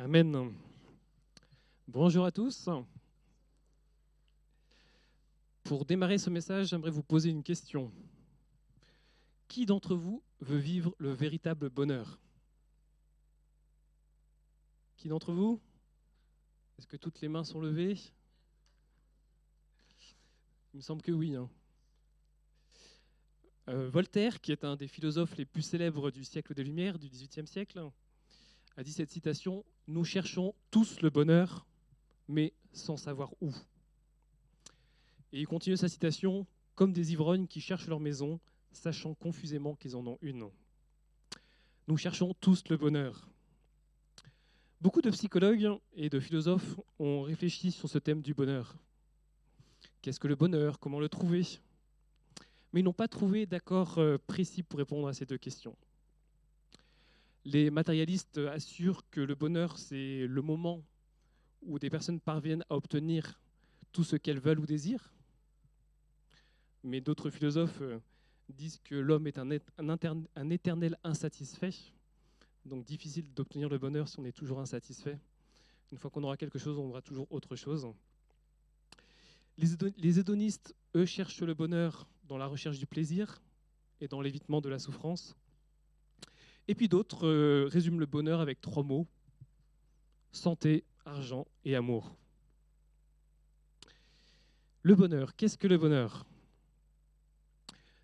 Amen. Bonjour à tous. Pour démarrer ce message, j'aimerais vous poser une question. Qui d'entre vous veut vivre le véritable bonheur? Qui d'entre vous? Est-ce que toutes les mains sont levées? Il me semble que oui. Voltaire, qui est un des philosophes les plus célèbres du siècle des Lumières, du XVIIIe siècle, a dit cette citation: « Nous cherchons tous le bonheur, mais sans savoir où. » Et il continue sa citation: « Comme des ivrognes qui cherchent leur maison, sachant confusément qu'ils en ont une. » Nous cherchons tous le bonheur. Beaucoup de psychologues et de philosophes ont réfléchi sur ce thème du bonheur. Qu'est-ce que le bonheur? Comment le trouver? Mais ils n'ont pas trouvé d'accord précis pour répondre à ces deux questions. Les matérialistes assurent que le bonheur, c'est le moment où des personnes parviennent à obtenir tout ce qu'elles veulent ou désirent. Mais d'autres philosophes disent que l'homme est un éternel insatisfait. Donc difficile d'obtenir le bonheur si on est toujours insatisfait. Une fois qu'on aura quelque chose, on aura toujours autre chose. Les hédonistes, eux, cherchent le bonheur dans la recherche du plaisir et dans l'évitement de la souffrance. Et puis d'autres résument le bonheur avec 3 mots: santé, argent et amour. Le bonheur, qu'est-ce que le bonheur?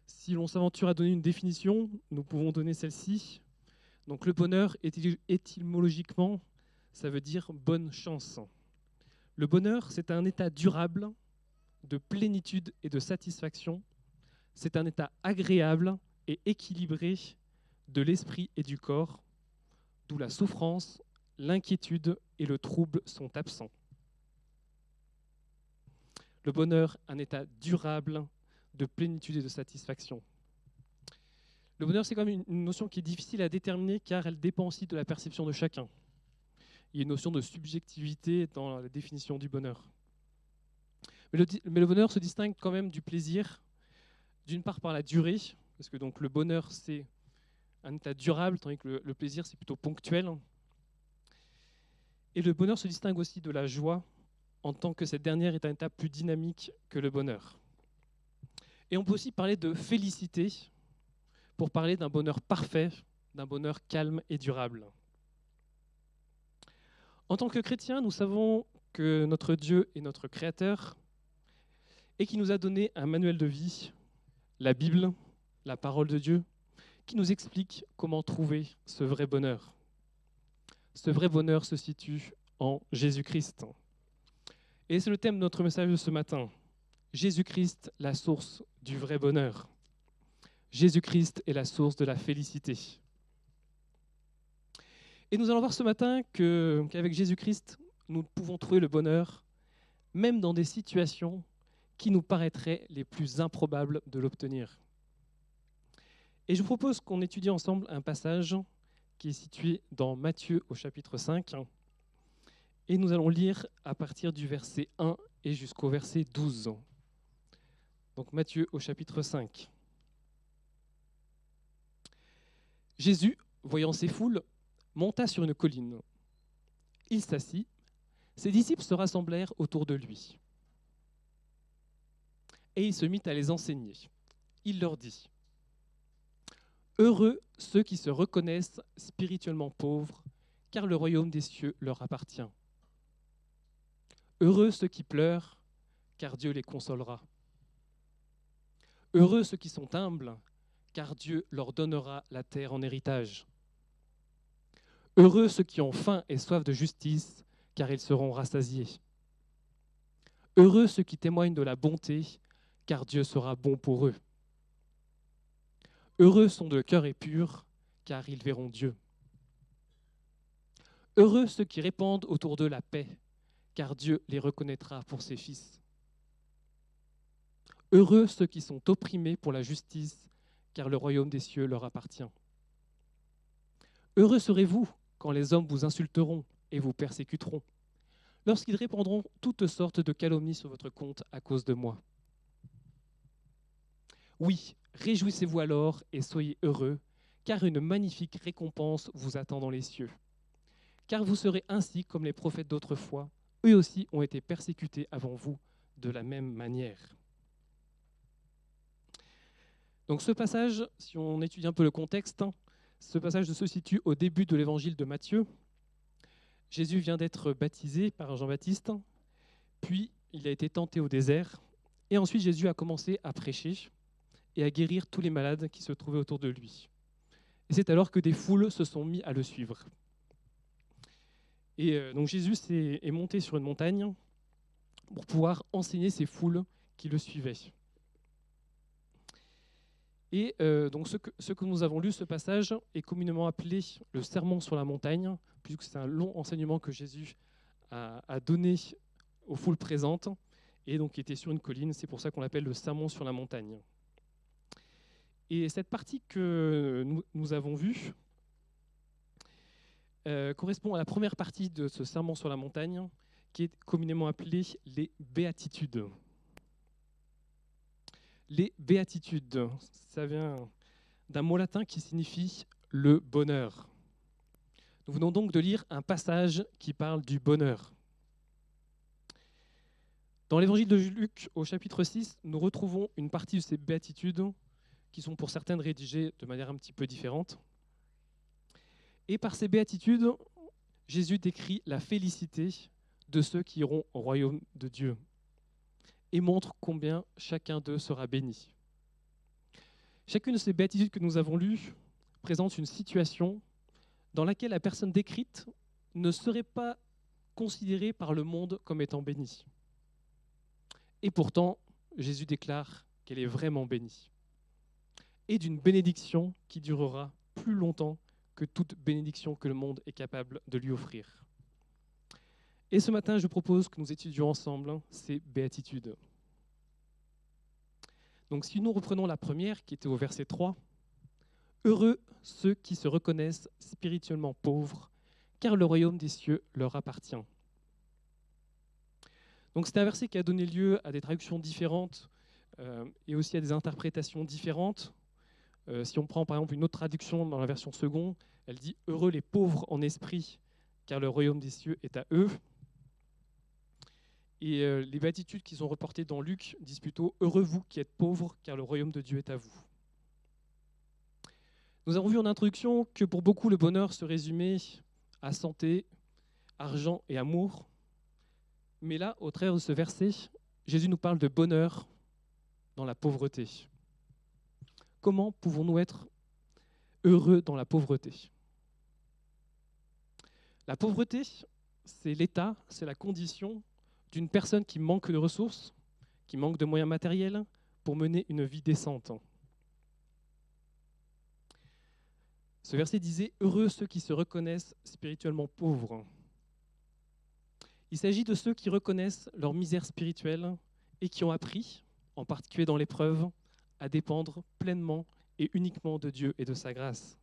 Si l'on s'aventure à donner une définition, nous pouvons donner celle-ci. Donc le bonheur, étymologiquement, ça veut dire bonne chance. Le bonheur, c'est un état durable de plénitude et de satisfaction. C'est un état agréable et équilibré de l'esprit et du corps, d'où la souffrance, l'inquiétude et le trouble sont absents. Le bonheur, un état durable de plénitude et de satisfaction. Le bonheur, c'est quand même une notion qui est difficile à déterminer car elle dépend aussi de la perception de chacun. Il y a une notion de subjectivité dans la définition du bonheur. Mais le bonheur se distingue quand même du plaisir, d'une part par la durée, parce que donc le bonheur, c'est un état durable, tandis que le plaisir, c'est plutôt ponctuel. Et le bonheur se distingue aussi de la joie, en tant que cette dernière est un état plus dynamique que le bonheur. Et on peut aussi parler de félicité, pour parler d'un bonheur parfait, d'un bonheur calme et durable. En tant que chrétiens, nous savons que notre Dieu est notre Créateur et qui nous a donné un manuel de vie, la Bible, la parole de Dieu, qui nous explique comment trouver ce vrai bonheur. Ce vrai bonheur se situe en Jésus-Christ. Et c'est le thème de notre message de ce matin. Jésus-Christ, la source du vrai bonheur. Jésus-Christ est la source de la félicité. Et nous allons voir ce matin qu'avec Jésus-Christ, nous pouvons trouver le bonheur, même dans des situations qui nous paraîtraient les plus improbables de l'obtenir. Et je vous propose qu'on étudie ensemble un passage qui est situé dans Matthieu au chapitre 5. Et nous allons lire à partir du verset 1 et jusqu'au verset 12. Donc Matthieu au chapitre 5. Jésus, voyant ces foules, monta sur une colline. Il s'assit, ses disciples se rassemblèrent autour de lui. Et il se mit à les enseigner. Il leur dit: Heureux ceux qui se reconnaissent spirituellement pauvres, car le royaume des cieux leur appartient. Heureux ceux qui pleurent, car Dieu les consolera. Heureux ceux qui sont humbles, car Dieu leur donnera la terre en héritage. Heureux ceux qui ont faim et soif de justice, car ils seront rassasiés. Heureux ceux qui témoignent de la bonté, car Dieu sera bon pour eux. Heureux sont de cœur épur, car ils verront Dieu. Heureux ceux qui répandent autour d'eux la paix, car Dieu les reconnaîtra pour ses fils. Heureux ceux qui sont opprimés pour la justice, car le royaume des cieux leur appartient. Heureux serez-vous quand les hommes vous insulteront et vous persécuteront, lorsqu'ils répandront toutes sortes de calomnies sur votre compte à cause de moi. Oui, réjouissez-vous alors et soyez heureux, car une magnifique récompense vous attend dans les cieux. car vous serez ainsi comme les prophètes d'autrefois. Eux aussi ont été persécutés avant vous de la même manière. Donc ce passage, si on étudie un peu le contexte, ce passage se situe au début de l'évangile de Matthieu. Jésus vient d'être baptisé par Jean-Baptiste, puis il a été tenté au désert, et ensuite Jésus a commencé à prêcher et à guérir tous les malades qui se trouvaient autour de lui. Et c'est alors que des foules se sont mis à le suivre. Et donc Jésus est monté sur une montagne pour pouvoir enseigner ces foules qui le suivaient. Et donc ce que nous avons lu, ce passage, est communément appelé le sermon sur la montagne, puisque c'est un long enseignement que Jésus a donné aux foules présentes, et donc qui était sur une colline, c'est pour ça qu'on l'appelle le sermon sur la montagne. Et cette partie que nous avons vue correspond à la première partie de ce sermon sur la montagne, qui est communément appelée les béatitudes. Les béatitudes, ça vient d'un mot latin qui signifie le bonheur. Nous venons donc de lire un passage qui parle du bonheur. Dans l'évangile de Luc, au chapitre 6, nous retrouvons une partie de ces béatitudes qui sont pour certaines rédigées de manière un petit peu différente. Et par ces béatitudes, Jésus décrit la félicité de ceux qui iront au royaume de Dieu et montre combien chacun d'eux sera béni. Chacune de ces béatitudes que nous avons lues présente une situation dans laquelle la personne décrite ne serait pas considérée par le monde comme étant bénie. Et pourtant, Jésus déclare qu'elle est vraiment bénie. Et d'une bénédiction qui durera plus longtemps que toute bénédiction que le monde est capable de lui offrir. Et ce matin, je propose que nous étudions ensemble ces béatitudes. Donc si nous reprenons la première, qui était au verset 3, « Heureux ceux qui se reconnaissent spirituellement pauvres, car le royaume des cieux leur appartient. » Donc c'est un verset qui a donné lieu à des traductions différentes et aussi à des interprétations différentes. Si on prend par exemple une autre traduction dans la version seconde, elle dit « Heureux les pauvres en esprit, car le royaume des cieux est à eux. » Et les béatitudes qui sont reportées dans Luc disent plutôt « Heureux vous qui êtes pauvres, car le royaume de Dieu est à vous. » Nous avons vu en introduction que pour beaucoup le bonheur se résumait à santé, argent et amour. Mais là, au travers de ce verset, Jésus nous parle de bonheur dans la pauvreté. Comment pouvons-nous être heureux dans la pauvreté ? La pauvreté, c'est l'état, c'est la condition d'une personne qui manque de ressources, qui manque de moyens matériels pour mener une vie décente. Ce verset disait « Heureux ceux qui se reconnaissent spirituellement pauvres ». Il s'agit de ceux qui reconnaissent leur misère spirituelle et qui ont appris, en particulier dans l'épreuve, à dépendre pleinement et uniquement de Dieu et de sa grâce.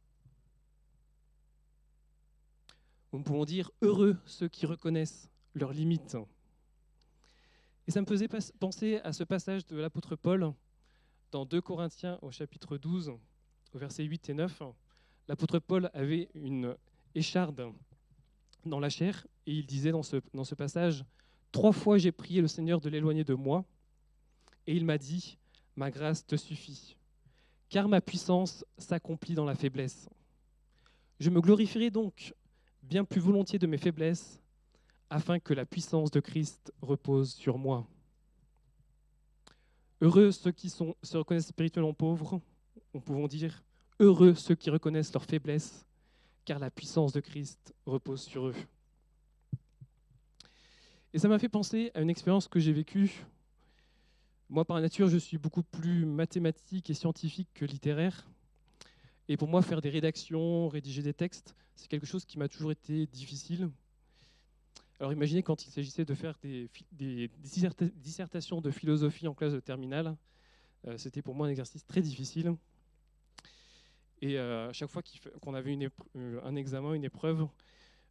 Nous pouvons dire « Heureux ceux qui reconnaissent leurs limites ». Et ça me faisait penser à ce passage de l'apôtre Paul dans 2 Corinthiens au chapitre 12, au versets 8 et 9. L'apôtre Paul avait une écharde dans la chair et il disait dans ce passage « 3 fois j'ai prié le Seigneur de l'éloigner de moi et il m'a dit « Ma grâce te suffit, car ma puissance s'accomplit dans la faiblesse. Je me glorifierai donc bien plus volontiers de mes faiblesses afin que la puissance de Christ repose sur moi. » Heureux ceux qui se reconnaissent spirituellement pauvres, nous pouvons dire heureux ceux qui reconnaissent leur faiblesse, car la puissance de Christ repose sur eux. Et ça m'a fait penser à une expérience que j'ai vécue. Moi, par nature, je suis beaucoup plus mathématique et scientifique que littéraire. Et pour moi, faire des rédactions, rédiger des textes, c'est quelque chose qui m'a toujours été difficile. Alors imaginez quand il s'agissait de faire des dissertations de philosophie en classe de terminale, c'était pour moi un exercice très difficile. Et à chaque fois qu'on avait un examen, une épreuve,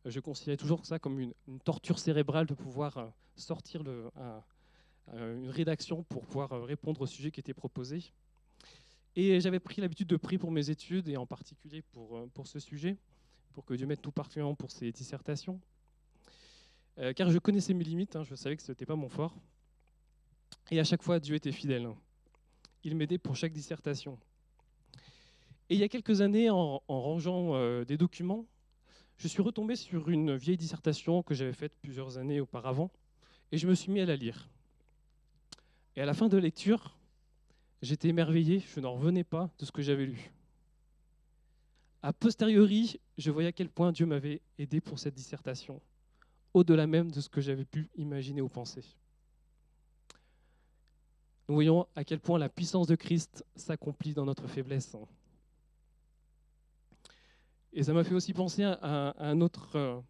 je considérais toujours ça comme une torture cérébrale de pouvoir sortir une rédaction pour pouvoir répondre au sujet qui était proposé. Et j'avais pris l'habitude de prier pour mes études, et en particulier pour ce sujet. pour que Dieu m'aide tout particulièrement pour ces dissertations. Car je connaissais mes limites, je savais que ce n'était pas mon fort. Et à chaque fois, Dieu était fidèle. Il m'aidait pour chaque dissertation. Et il y a quelques années, en rangeant des documents, je suis retombé sur une vieille dissertation que j'avais faite plusieurs années auparavant, et je me suis mis à la lire. Et à la fin de la lecture, j'étais émerveillé, je n'en revenais pas de ce que j'avais lu. A posteriori, je voyais à quel point Dieu m'avait aidé pour cette dissertation, au-delà même de ce que j'avais pu imaginer ou penser. Nous voyons à quel point la puissance de Christ s'accomplit dans notre faiblesse. Et ça m'a fait aussi penser à un autre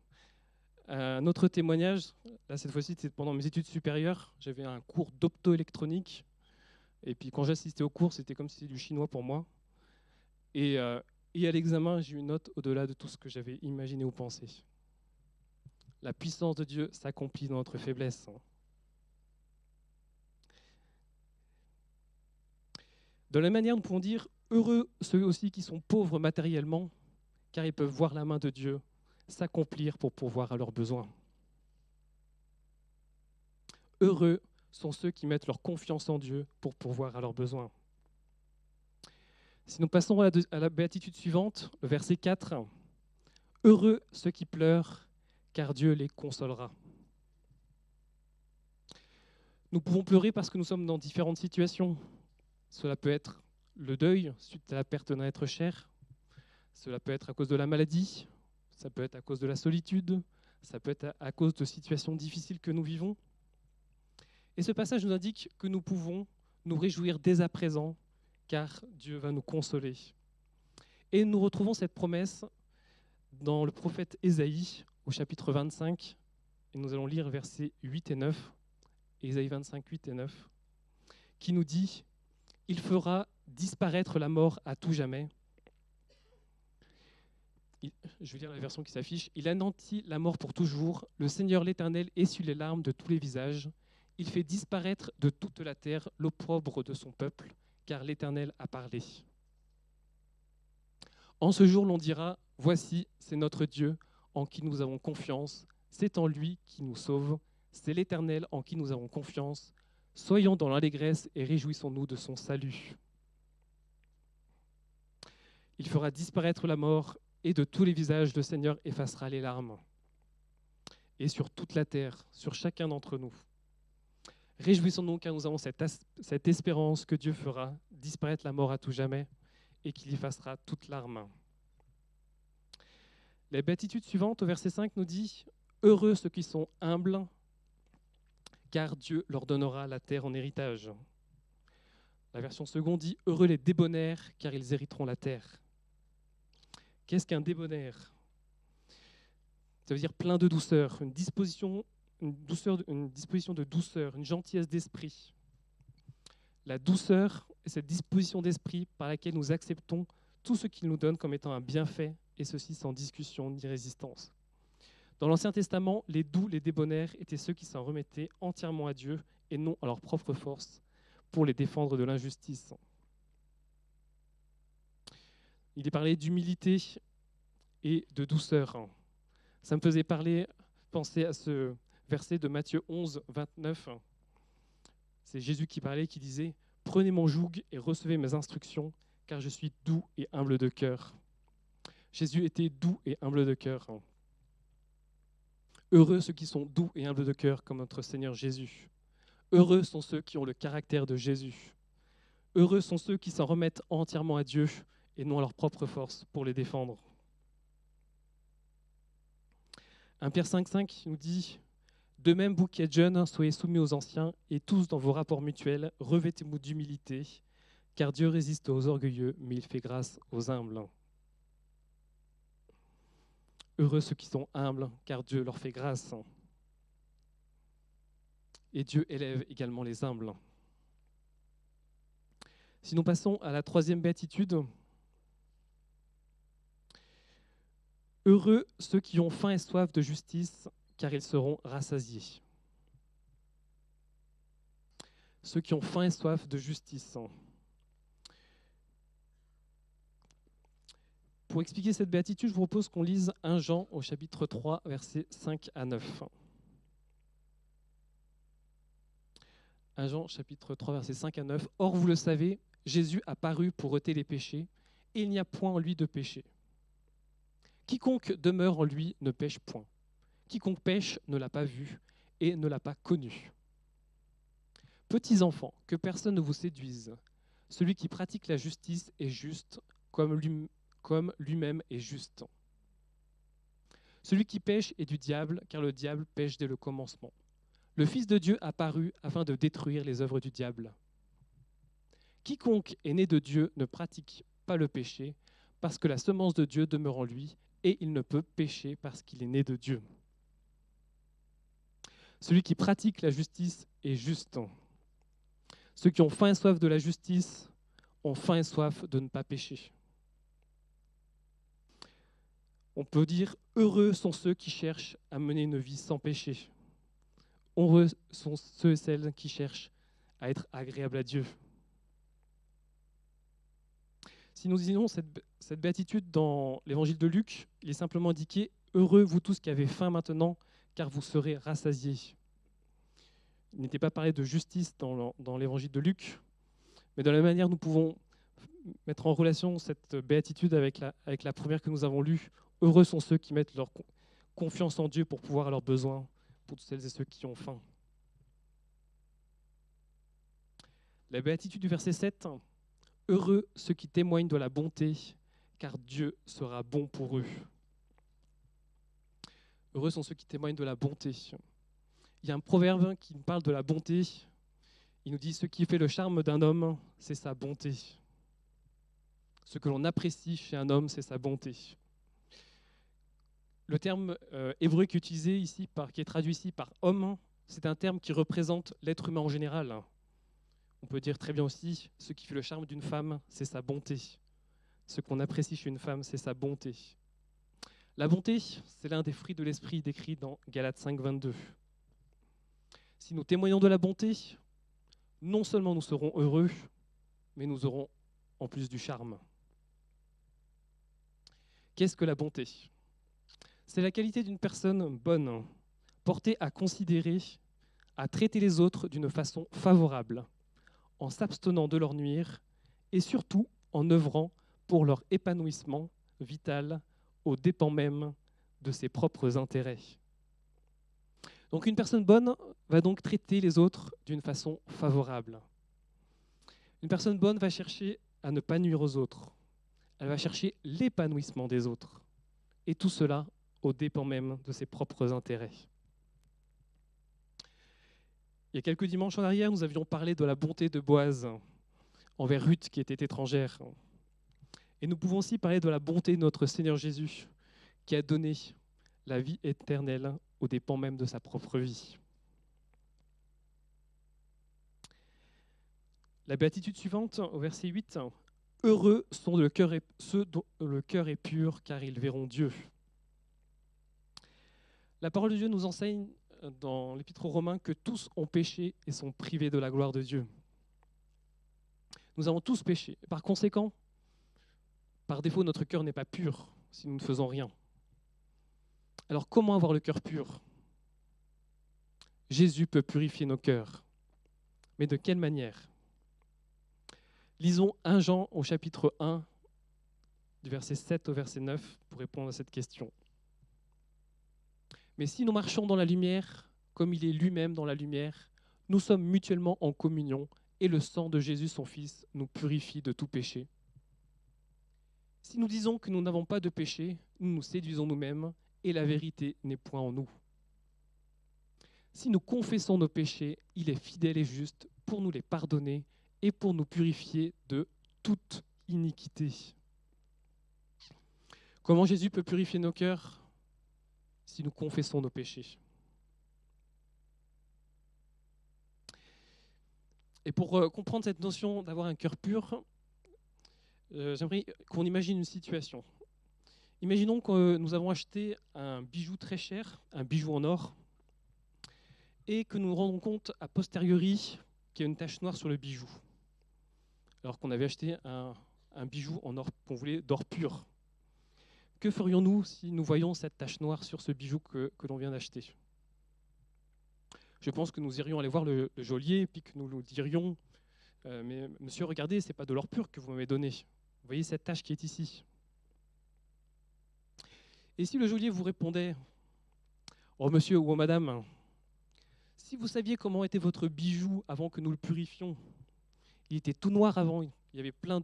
témoignage. Là, cette fois-ci, c'était pendant mes études supérieures. J'avais un cours d'optoélectronique. Et puis quand j'assistais au cours, c'était comme si c'était du chinois pour moi. Et à l'examen, j'ai eu une note au-delà de tout ce que j'avais imaginé ou pensé. La puissance de Dieu s'accomplit dans notre faiblesse. De la même manière, nous pouvons dire « Heureux ceux aussi qui sont pauvres matériellement, car ils peuvent voir la main de Dieu s'accomplir pour pourvoir à leurs besoins. » Heureux sont ceux qui mettent leur confiance en Dieu pour pourvoir à leurs besoins. Si nous passons à la béatitude suivante, le verset 4, « Heureux ceux qui pleurent, car Dieu les consolera. » Nous pouvons pleurer parce que nous sommes dans différentes situations. Cela peut être le deuil suite à la perte d'un être cher. Cela peut être à cause de la maladie. Ça peut être à cause de la solitude. Ça peut être à cause de situations difficiles que nous vivons. Et ce passage nous indique que nous pouvons nous réjouir dès à présent, car Dieu va nous consoler. Et nous retrouvons cette promesse dans le prophète Ésaïe, au chapitre 25. Et nous allons lire versets 8 et 9, Ésaïe 25, 8 et 9, qui nous dit « Il fera disparaître la mort à tout jamais. » Je vais lire la version qui s'affiche. « Il anéantit la mort pour toujours. Le Seigneur l'Éternel essuie les larmes de tous les visages. Il fait disparaître de toute la terre l'opprobre de son peuple, car l'Éternel a parlé. » En ce jour, l'on dira, « Voici, c'est notre Dieu, en qui nous avons confiance. C'est en lui qui nous sauve. C'est l'Éternel en qui nous avons confiance. Soyons dans l'allégresse et réjouissons-nous de son salut. » Il fera disparaître la mort, et de tous les visages, le Seigneur effacera les larmes. Et sur toute la terre, sur chacun d'entre nous. Réjouissons-nous car nous avons cette espérance que Dieu fera disparaître la mort à tout jamais et qu'il effacera toute larme. La béatitude suivante, au verset 5, nous dit « Heureux ceux qui sont humbles, car Dieu leur donnera la terre en héritage. » La version seconde dit « Heureux les débonnaires, car ils hériteront la terre. » Qu'est-ce qu'un débonnaire ? Ça veut dire plein de douceur, une disposition de douceur, une gentillesse d'esprit. La douceur est cette disposition d'esprit par laquelle nous acceptons tout ce qu'il nous donne comme étant un bienfait, et ceci sans discussion ni résistance. Dans l'Ancien Testament, les doux, les débonnaires étaient ceux qui s'en remettaient entièrement à Dieu et non à leur propre force pour les défendre de l'injustice. Il est parlé d'humilité et de douceur. Ça me faisait penser à ce verset de Matthieu 11, 29. C'est Jésus qui parlait, qui disait « Prenez mon joug et recevez mes instructions, car je suis doux et humble de cœur. » Jésus était doux et humble de cœur. Heureux ceux qui sont doux et humbles de cœur comme notre Seigneur Jésus. Heureux sont ceux qui ont le caractère de Jésus. Heureux sont ceux qui s'en remettent entièrement à Dieu et non à leur propre force pour les défendre. 1 Pierre 5,5 nous dit « De même, vous qui êtes jeunes, soyez soumis aux anciens, et tous dans vos rapports mutuels, revêtez-vous d'humilité, car Dieu résiste aux orgueilleux, mais il fait grâce aux humbles. » Heureux ceux qui sont humbles, car Dieu leur fait grâce. Et Dieu élève également les humbles. Si nous passons à la troisième béatitude, heureux ceux qui ont faim et soif de justice, car ils seront rassasiés. Ceux qui ont faim et soif de justice. Pour expliquer cette béatitude, je vous propose qu'on lise 1 Jean au chapitre 3, versets 5 à 9. 1 Jean, chapitre 3, versets 5 à 9. « Or, vous le savez, Jésus a paru pour ôter les péchés, et il n'y a point en lui de péché. Quiconque demeure en lui ne pêche point. Quiconque pêche ne l'a pas vu et ne l'a pas connu. Petits enfants, que personne ne vous séduise. Celui qui pratique la justice est juste, comme lui-même est juste. Celui qui pêche est du diable, car le diable pêche dès le commencement. Le Fils de Dieu apparut afin de détruire les œuvres du diable. Quiconque est né de Dieu ne pratique pas le péché, parce que la semence de Dieu demeure en lui, et il ne peut pécher parce qu'il est né de Dieu. Celui qui pratique la justice est juste. Ceux qui ont faim et soif de la justice ont faim et soif de ne pas pécher. On peut dire « Heureux sont ceux qui cherchent à mener une vie sans péché. Heureux sont ceux et celles qui cherchent à être agréables à Dieu. » Si nous lisons cette béatitude dans l'évangile de Luc, il est simplement indiqué « Heureux vous tous qui avez faim maintenant, car vous serez rassasiés. » Il n'était pas parlé de justice dans l'évangile de Luc, mais de la même manière, nous pouvons mettre en relation cette béatitude avec la première que nous avons lue. Heureux sont ceux qui mettent leur confiance en Dieu pour pouvoir à leurs besoins, pour toutes celles et ceux qui ont faim. La béatitude du verset 7, « Heureux ceux qui témoignent de la bonté, car Dieu sera bon pour eux. » Heureux sont ceux qui témoignent de la bonté. Il y a un proverbe qui nous parle de la bonté. Il nous dit « Ce qui fait le charme d'un homme, c'est sa bonté. » Ce que l'on apprécie chez un homme, c'est sa bonté. Le terme hébreu qui est utilisé ici, qui est traduit ici par homme, c'est un terme qui représente l'être humain en général. On peut dire très bien aussi, ce qui fait le charme d'une femme, c'est sa bonté. Ce qu'on apprécie chez une femme, c'est sa bonté. La bonté, c'est l'un des fruits de l'esprit décrit dans Galates 5, 22. Si nous témoignons de la bonté, non seulement nous serons heureux, mais nous aurons en plus du charme. Qu'est-ce que la bonté ? C'est la qualité d'une personne bonne, portée à considérer, à traiter les autres d'une façon favorable, en s'abstenant de leur nuire et surtout en œuvrant pour leur épanouissement vital aux dépens même de ses propres intérêts. Donc une personne bonne va donc traiter les autres d'une façon favorable. Une personne bonne va chercher à ne pas nuire aux autres. Elle va chercher l'épanouissement des autres. Et tout cela aux dépens même de ses propres intérêts. Il y a quelques dimanches en arrière, nous avions parlé de la bonté de Boaz envers Ruth qui était étrangère. Et nous pouvons aussi parler de la bonté de notre Seigneur Jésus qui a donné la vie éternelle aux dépens même de sa propre vie. La béatitude suivante, au verset 8, « Heureux sont ceux dont le cœur est pur, car ils verront Dieu. » La parole de Dieu nous enseigne dans l'Épître aux Romains que tous ont péché et sont privés de la gloire de Dieu. Nous avons tous péché. Par conséquent, par défaut, notre cœur n'est pas pur si nous ne faisons rien. Alors comment avoir le cœur pur ? Jésus peut purifier nos cœurs. Mais de quelle manière ? Lisons 1 Jean au chapitre 1, du verset 7 au verset 9, pour répondre à cette question. Mais si nous marchons dans la lumière, comme il est lui-même dans la lumière, nous sommes mutuellement en communion, et le sang de Jésus, son Fils, nous purifie de tout péché. Si nous disons que nous n'avons pas de péché, nous nous séduisons nous-mêmes, et la vérité n'est point en nous. Si nous confessons nos péchés, il est fidèle et juste pour nous les pardonner et pour nous purifier de toute iniquité. Comment Jésus peut purifier nos cœurs ? Si nous confessons nos péchés. Et pour comprendre cette notion d'avoir un cœur pur, j'aimerais qu'on imagine une situation. Imaginons que nous avons acheté un bijou très cher, un bijou en or, et que nous nous rendons compte a posteriori qu'il y a une tache noire sur le bijou, alors qu'on avait acheté un bijou en or qu'on voulait d'or pur. Que ferions-nous si nous voyions cette tache noire sur ce bijou que l'on vient d'acheter? Je pense que nous irions aller voir le geôlier, puis que nous lui dirions mais monsieur, regardez, ce n'est pas de l'or pur que vous m'avez donné. Vous voyez cette tache qui est ici. Et si le geôlier vous répondait, oh monsieur ou oh madame, si vous saviez comment était votre bijou avant que nous le purifions, il était tout noir avant, il y avait plein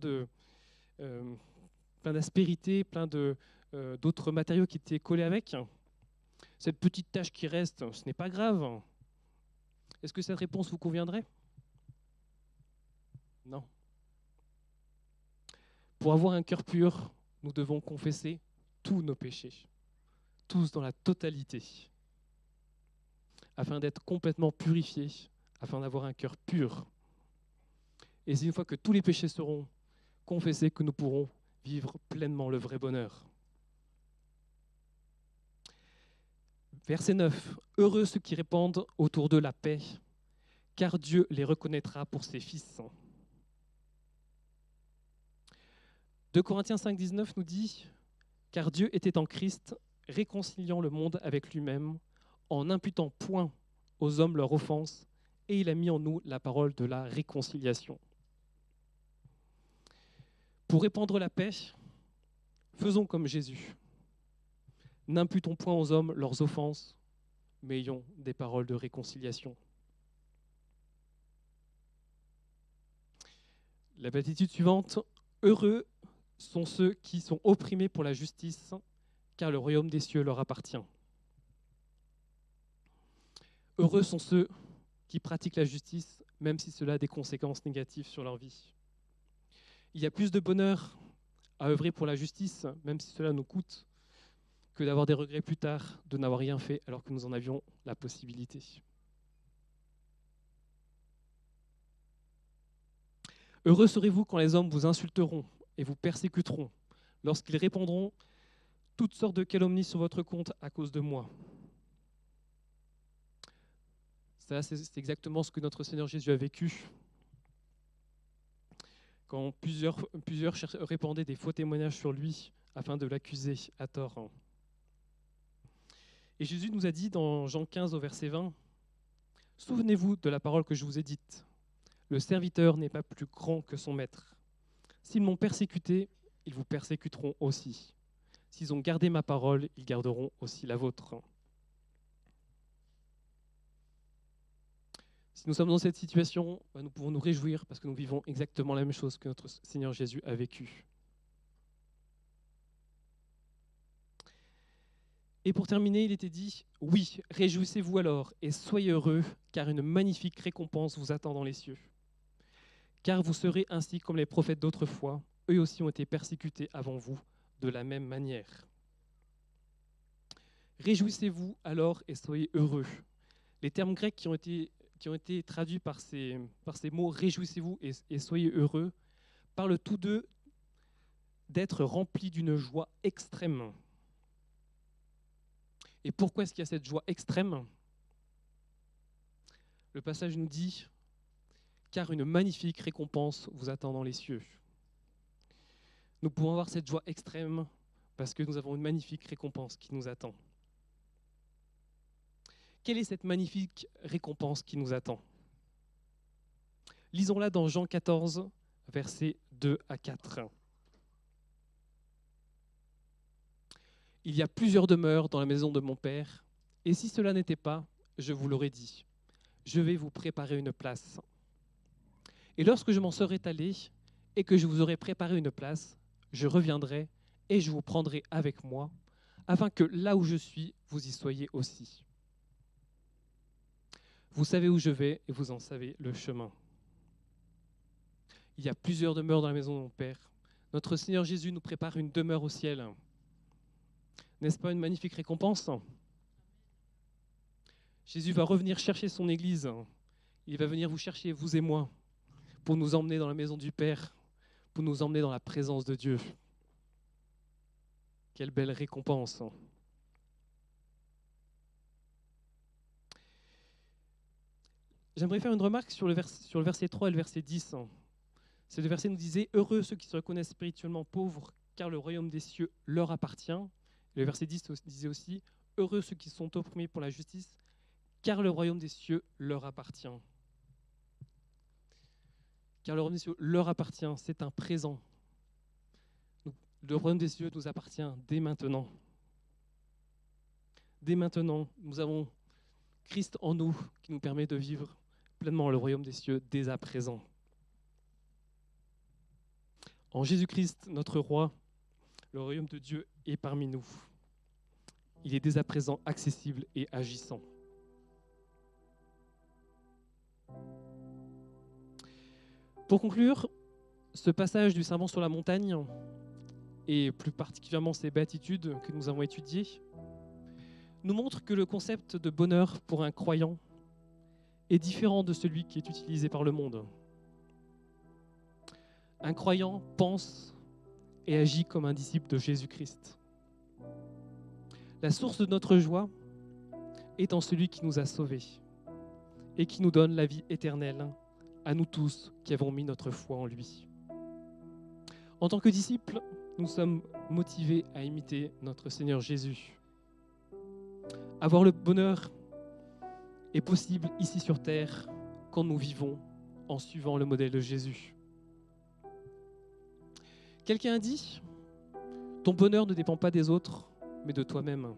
d'aspérités, plein d'autres matériaux qui étaient collés avec. Cette petite tache qui reste, ce n'est pas grave. Est-ce que cette réponse vous conviendrait? Non. Pour avoir un cœur pur, nous devons confesser tous nos péchés, tous dans la totalité, afin d'être complètement purifiés, afin d'avoir un cœur pur. Et c'est une fois que tous les péchés seront confessés que nous pourrons vivre pleinement le vrai bonheur. Verset 9. Heureux ceux qui répandent autour d'eux la paix, car Dieu les reconnaîtra pour ses fils. 2 Corinthiens 5, 19 nous dit « Car Dieu était en Christ, réconciliant le monde avec lui-même, en n'imputant point aux hommes leur offense, et il a mis en nous la parole de la réconciliation. » Pour répandre la paix, faisons comme Jésus. N'imputons point aux hommes leurs offenses, mais ayons des paroles de réconciliation. La béatitude suivante, heureux sont ceux qui sont opprimés pour la justice, car le royaume des cieux leur appartient. Heureux sont ceux qui pratiquent la justice, même si cela a des conséquences négatives sur leur vie. Il y a plus de bonheur à œuvrer pour la justice, même si cela nous coûte, que d'avoir des regrets plus tard de n'avoir rien fait alors que nous en avions la possibilité. Heureux serez-vous quand les hommes vous insulteront et vous persécuteront, lorsqu'ils répandront toutes sortes de calomnies sur votre compte à cause de moi. Ça, c'est exactement ce que notre Seigneur Jésus a vécu. Quand plusieurs répandaient des faux témoignages sur lui afin de l'accuser à tort. Et Jésus nous a dit dans Jean 15 au verset 20, « Souvenez-vous de la parole que je vous ai dite. Le serviteur n'est pas plus grand que son maître. S'ils m'ont persécuté, ils vous persécuteront aussi. S'ils ont gardé ma parole, ils garderont aussi la vôtre. » Si nous sommes dans cette situation, nous pouvons nous réjouir parce que nous vivons exactement la même chose que notre Seigneur Jésus a vécu. Et pour terminer, il était dit, « Oui, réjouissez-vous alors et soyez heureux, car une magnifique récompense vous attend dans les cieux. Car vous serez ainsi comme les prophètes d'autrefois, eux aussi ont été persécutés avant vous de la même manière. » Réjouissez-vous alors et soyez heureux. Les termes grecs qui ont été traduits par ces mots « réjouissez-vous » et « soyez heureux » parlent tous deux d'être remplis d'une joie extrême. Et pourquoi est-ce qu'il y a cette joie extrême? Le passage nous dit « Car une magnifique récompense vous attend dans les cieux. » Nous pouvons avoir cette joie extrême parce que nous avons une magnifique récompense qui nous attend. Quelle est cette magnifique récompense qui nous attend? Lisons-la dans Jean 14, versets 2 à 4. « Il y a plusieurs demeures dans la maison de mon Père, et si cela n'était pas, je vous l'aurais dit. Je vais vous préparer une place. Et lorsque je m'en serai allé, et que je vous aurai préparé une place, je reviendrai et je vous prendrai avec moi, afin que là où je suis, vous y soyez aussi. Vous savez où je vais et vous en savez le chemin. » Il y a plusieurs demeures dans la maison de mon Père. Notre Seigneur Jésus nous prépare une demeure au ciel. N'est-ce pas une magnifique récompense? Jésus va revenir chercher son Église. Il va venir vous chercher, vous et moi, pour nous emmener dans la maison du Père, pour nous emmener dans la présence de Dieu. Quelle belle récompense! J'aimerais faire une remarque sur le verset 3 et le verset 10. Ces deux versets nous disaient « Heureux ceux qui se reconnaissent spirituellement pauvres, car le royaume des cieux leur appartient. Le verset 10 disait aussi, heureux ceux qui sont opprimés pour la justice, car le royaume des cieux leur appartient. Car le royaume des cieux leur appartient, c'est un présent. Le royaume des cieux nous appartient dès maintenant. Dès maintenant, nous avons Christ en nous qui nous permet de vivre pleinement le royaume des cieux dès à présent. En Jésus-Christ, notre roi, le royaume de Dieu est parmi nous. Il est dès à présent accessible et agissant. Pour conclure, ce passage du Sermon sur la montagne, et plus particulièrement ces béatitudes que nous avons étudiées, nous montre que le concept de bonheur pour un croyant est différent de celui qui est utilisé par le monde. Un croyant pense et agit comme un disciple de Jésus-Christ. La source de notre joie est en celui qui nous a sauvés et qui nous donne la vie éternelle à nous tous qui avons mis notre foi en lui. En tant que disciples, nous sommes motivés à imiter notre Seigneur Jésus. Avoir le bonheur est possible ici sur terre quand nous vivons en suivant le modèle de Jésus. Quelqu'un a dit, ton bonheur ne dépend pas des autres, mais de toi-même.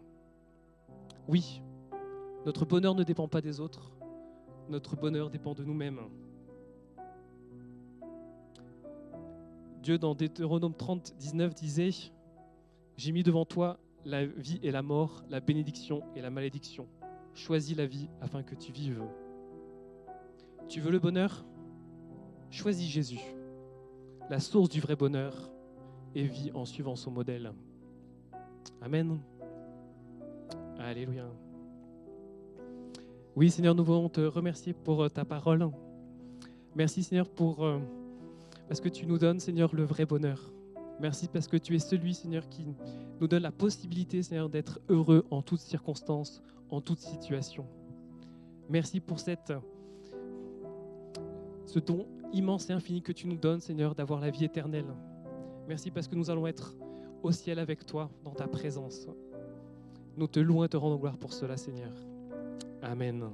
Oui, notre bonheur ne dépend pas des autres, notre bonheur dépend de nous-mêmes. Dieu, dans Deutéronome 30, 19, disait « J'ai mis devant toi la vie et la mort, la bénédiction et la malédiction. Choisis la vie afin que tu vives. » Tu veux le bonheur ? Choisis Jésus, la source du vrai bonheur, et vis en suivant son modèle. Amen. Alléluia. Oui, Seigneur, nous voulons te remercier pour ta parole. Merci, Seigneur, parce que tu nous donnes, Seigneur, le vrai bonheur. Merci parce que tu es celui, Seigneur, qui nous donne la possibilité, Seigneur, d'être heureux en toutes circonstances, en toutes situations. Merci pour ce don immense et infini que tu nous donnes, Seigneur, d'avoir la vie éternelle. Merci parce que nous allons être au ciel avec toi, dans ta présence. Nous te louons et te rendons gloire pour cela, Seigneur. Amen.